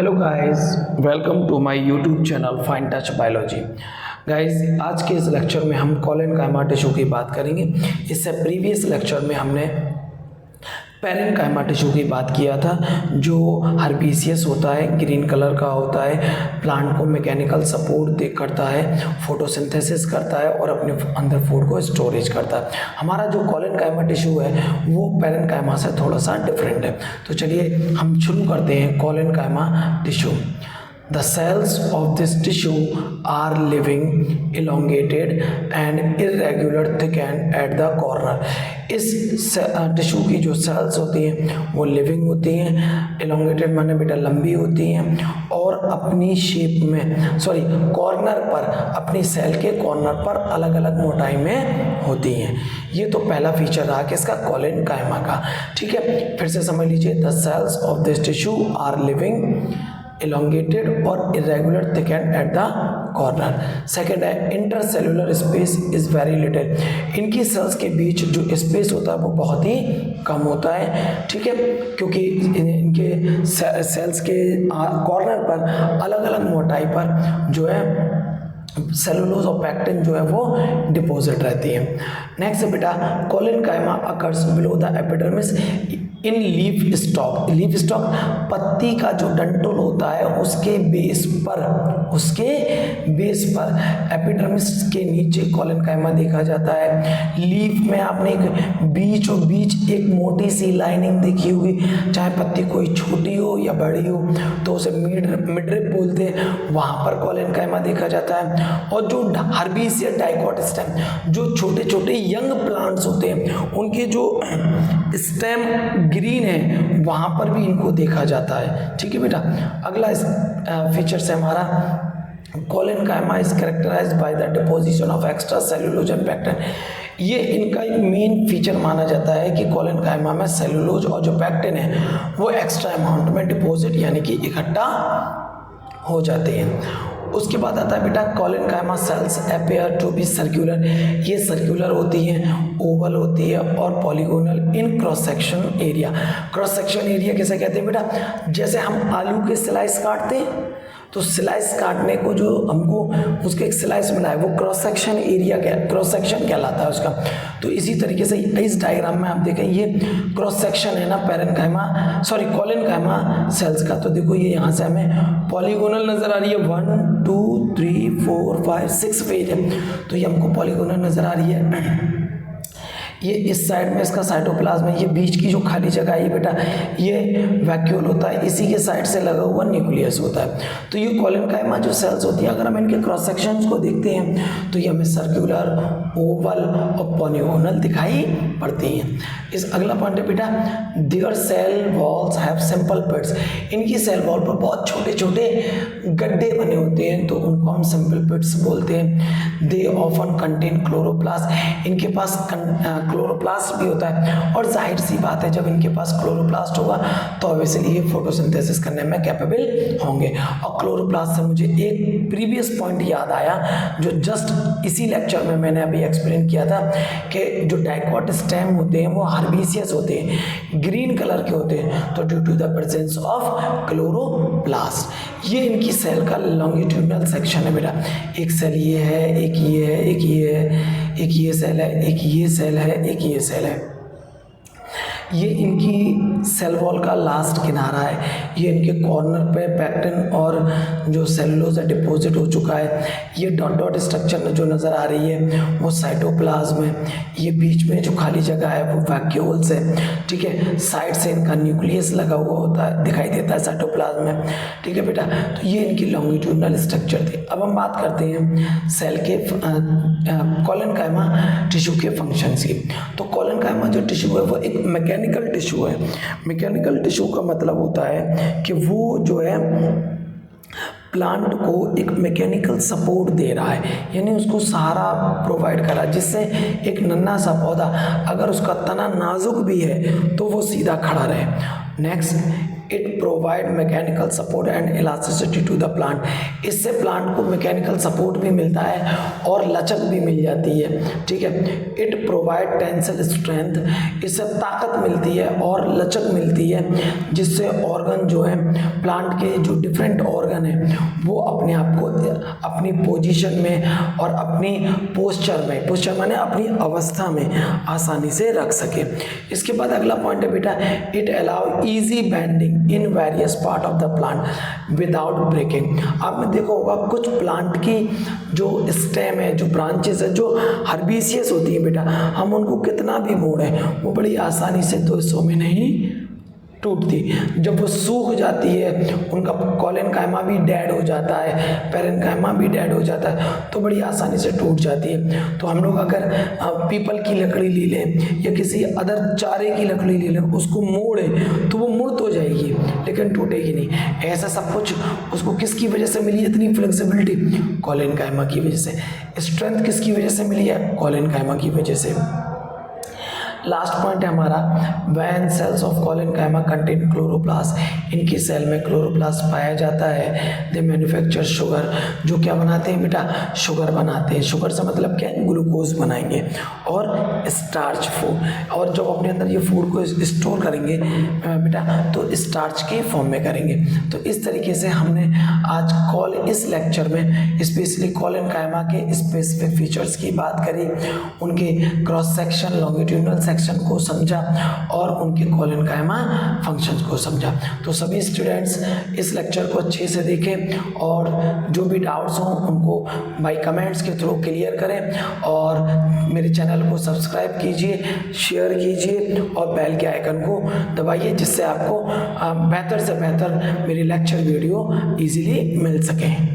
Hello guys, welcome to my YouTube channel Fine Touch Biology. Guys, आज के इस lecture में हम कोलेनकाइमा टिश्यू की बात करेंगे। इससे प्रीवियस लेक्चर में हमने पेरेन्काइमा टिश्यू की बात किया था, जो हर्बेसियस होता है, ग्रीन कलर का होता है, प्लांट को मैकेनिकल सपोर्ट दे करता है, फोटोसिंथेसिस करता है और अपने अंदर फूड को स्टोरेज करता है। हमारा जो कोलेनकाइमा टिश्यू है वो पेरेन्काइमा से थोड़ा सा डिफरेंट है। तो चलिए हम शुरू करते हैं collenchyma tissue. The cells of this tissue are living, elongated and irregular thickened at the corner. इस टिश्यू की जो सेल्स होती हैं वो लिविंग होती हैं, elongated माने बेटा लंबी होती हैं और अपनी शेप में कॉर्नर पर, अपनी सेल के कॉर्नर पर अलग अलग मोटाई में होती हैं। ये तो पहला फीचर रहा कि इसका कोलेनकाइमा का। ठीक है, फिर से समझ लीजिए, the cells of this tissue are living, elongated और irregular thickened at the corner। Second है intercellular space is very little. इनकी सेल्स के बीच जो स्पेस होता है वो बहुत ही कम होता है। ठीक है, क्योंकि इनके सेल्स के कॉर्नर पर अलग अलग मोटाई पर जो है सेलुलोज और पैक्टिन जो है वो डिपॉजिट रहती है। नेक्स्ट है बेटा, collenchyma occurs below the epidermis in leaf stock. Leaf stock पत्ती का जो डंठल होता है उसके बेस पर एपिडर्मिस के नीचे कोलेनकाइमा देखा जाता है। लीफ में आपने एक बीच एक मोटी सी लाइनिंग देखी होगी, चाहे पत्ती कोई छोटी हो या बड़ी हो तो उसे मिडरिप बोलते हैं, वहाँ पर कोलेनकाइमा देखा जाता है। और जो हर्बेसिया डाइकोट स्टेम, जो छोटे छोटे यंग प्लांट्स होते हैं उनके जो स्टेम ग्रीन है वहाँ पर भी इनको देखा जाता है। ठीक है बेटा, अगला फीचर है हमारा collenchyma is characterized by the deposition of extra cellulose and pectin. ये इनका एक मेन फीचर माना जाता है कि कोलेनकाइमा में सेलुलोज और जो पैक्टिन है वो एक्स्ट्रा अमाउंट में डिपोजिट यानी कि इकट्ठा हो जाते हैं। उसके बाद आता है बेटा collenchyma cells appear to be circular. ये सर्कुलर होती हैं, ओवल होती है और polygonal in cross section area. Cross section area किसे कहते हैं बेटा? जैसे हम आलू के स्लाइस काटते हैं तो स्लाइस काटने को जो हमको उसके एक स्लाइस मिला है वो cross section area cross section कहलाता है उसका। तो इसी तरीके से इस डायग्राम में आप देखें, ये क्रॉस सेक्शन है ना कोलेनकाइमा सेल्स का। तो देखो ये यहाँ से हमें पॉलीगोनल नजर आ रही है, 1 2 3 4 5 6 फेज है, तो ये हमको पॉलीगोनल नजर आ रही है। ये इस साइड में इसका साइटोप्लाज्म है, ये बीच की जो खाली जगह है बेटा ये वैक्यूल होता है, इसी के साइड से लगा हुआ न्यूक्लियस होता है। तो ये कोलेनकाइमा जो सेल्स होती है, अगर हम इनके क्रॉस सेक्शंस को देखते हैं तो ये हमें सर्कुलर, ओवल और पॉलीगोनल दिखाई पड़ती हैं। इस अगला पॉइंट है बेटा, their cell walls have simple pits. इनकी सेल वॉल पर बहुत छोटे छोटे गड्ढे बने होते हैं तो उनको हम सिंपल पिट्स बोलते हैं। They often contain chloroplast. इनके पास क्लोरोप्लास्ट भी होता है और जाहिर सी बात है जब इनके पास क्लोरोप्लास्ट होगा तो ऑब्वियसली ये फोटोसिंथेसिस करने में कैपेबल होंगे। और क्लोरोप्लास्ट से मुझे एक प्रीवियस पॉइंट याद आया जो जस्ट इसी लेक्चर में मैंने अभी एक्सप्लेन किया था कि जो डाइकोट स्टेम होते हैं वो हर्बेसियस होते हैं, ग्रीन कलर के होते हैं, तो due to the presence of chloroplast. ये इनकी सेल का लॉन्गिट्यूडनल सेक्शन है बेटा। एक सेल ये है, एक ये है, एक ये है, एक ये सेल है, एक ये सेल है, एक ये सेल है। ये इनकी सेल वॉल का लास्ट किनारा है। ये इनके कॉर्नर पे पैक्टिन और जो सेलुलोज है डिपॉजिट हो चुका है। ये डॉट डॉट स्ट्रक्चर में जो नज़र आ रही है वो साइटोप्लाज्म है। ये बीच में जो खाली जगह है वो वैक्यूल्स है। ठीक है, साइड से इनका न्यूक्लियस लगा हुआ होता है, दिखाई देता है साइटोप्लाज्म में। ठीक है बेटा, तो ये इनकी लॉन्गिट्यूडनल स्ट्रक्चर थी। अब हम बात करते हैं सेल के कोलेनकाइमा टिश्यू के फंक्शंस की। तो कोलेनकाइमा जो टिश्यू है वो एक मैकेनिकल टिश्यू है। मैकेनिकल टिश्यू का मतलब होता है कि वो जो है प्लांट को एक मैकेनिकल सपोर्ट दे रहा है, यानी उसको सहारा प्रोवाइड कर रहा है, जिससे एक नन्हा सा पौधा अगर उसका तना नाजुक भी है तो वो सीधा खड़ा रहे। Next, it provide mechanical support and elasticity to the plant. इससे प्लांट को मैकेनिकल सपोर्ट भी मिलता है और लचक भी मिल जाती है, ठीक है। इट प्रोवाइड टेंसिल स्ट्रेंथ, इससे ताकत मिलती है और लचक मिलती है, जिससे ऑर्गन जो है, प्लांट के जो डिफरेंट ऑर्गन है वो अपने आप को अपनी पोजीशन में और अपनी पोस्चर में, पोस्चर माने अपनी अवस्था में आसानी से रख सके। इसके बाद अगला पॉइंट है बेटा, it allow easy bending in various part of the plant without breaking. आपने देखा होगा कुछ प्लांट की जो स्टेम है, जो ब्रांचेस है, जो हर्बिशियस होती है बेटा, हम उनको कितना भी मोड़ें वो बड़ी आसानी से 2 हिस्सों में नहीं टूटती। जब वो सूख जाती है, उनका कॉलेनकाइमा भी डेड हो जाता है, पेरेनकाइमा भी डेड हो जाता है, तो बड़ी आसानी से टूट जाती है। तो हम लोग अगर पीपल की लकड़ी ले लें या किसी अदर चारे की लकड़ी ले लें, उसको मोड़ें तो वो मुड़ तो जाएगी लेकिन टूटेगी नहीं। ऐसा सब कुछ उसको किसकी वजह से मिली है इतनी फ्लेक्सिबिलिटी? कॉलेनकाइमा की वजह से। स्ट्रेंथ किसकी वजह से मिली है? कॉलेनकाइमा की वजह से। लास्ट पॉइंट है हमारा, when cells of collenchyma contain chloroplast. इनकी सेल में क्लोरोप्लास्ट पाया जाता है। दे मैन्युफैक्चर शुगर, जो क्या बनाते हैं बेटा? शुगर बनाते हैं। शुगर से मतलब क्या है? ग्लूकोज बनाएंगे। और स्टार्च फूड, और जब अपने अंदर ये फूड को स्टोर करेंगे बेटा तो स्टार्च के फॉर्म में करेंगे। तो इस तरीके से हमने आज इस लेक्चर में स्पेशली कॉलेनकाइमा के स्पेसिफिक फीचर्स की बात करी, उनके क्रॉस सेक्शन, लॉन्गिट्यूडनल सेक्शन को समझा और उनके कॉलेनकाइमा फंक्शंस को समझा। तो सभी स्टूडेंट्स इस लेक्चर को अच्छे से देखें और जो भी डाउट्स हों उनको बाय कमेंट्स के थ्रू क्लियर करें, और मेरे चैनल को सब्सक्राइब कीजिए, शेयर कीजिए और बेल के आइकन को दबाइए, जिससे आपको बेहतर से बेहतर मेरी लेक्चर वीडियो इजीली मिल सके।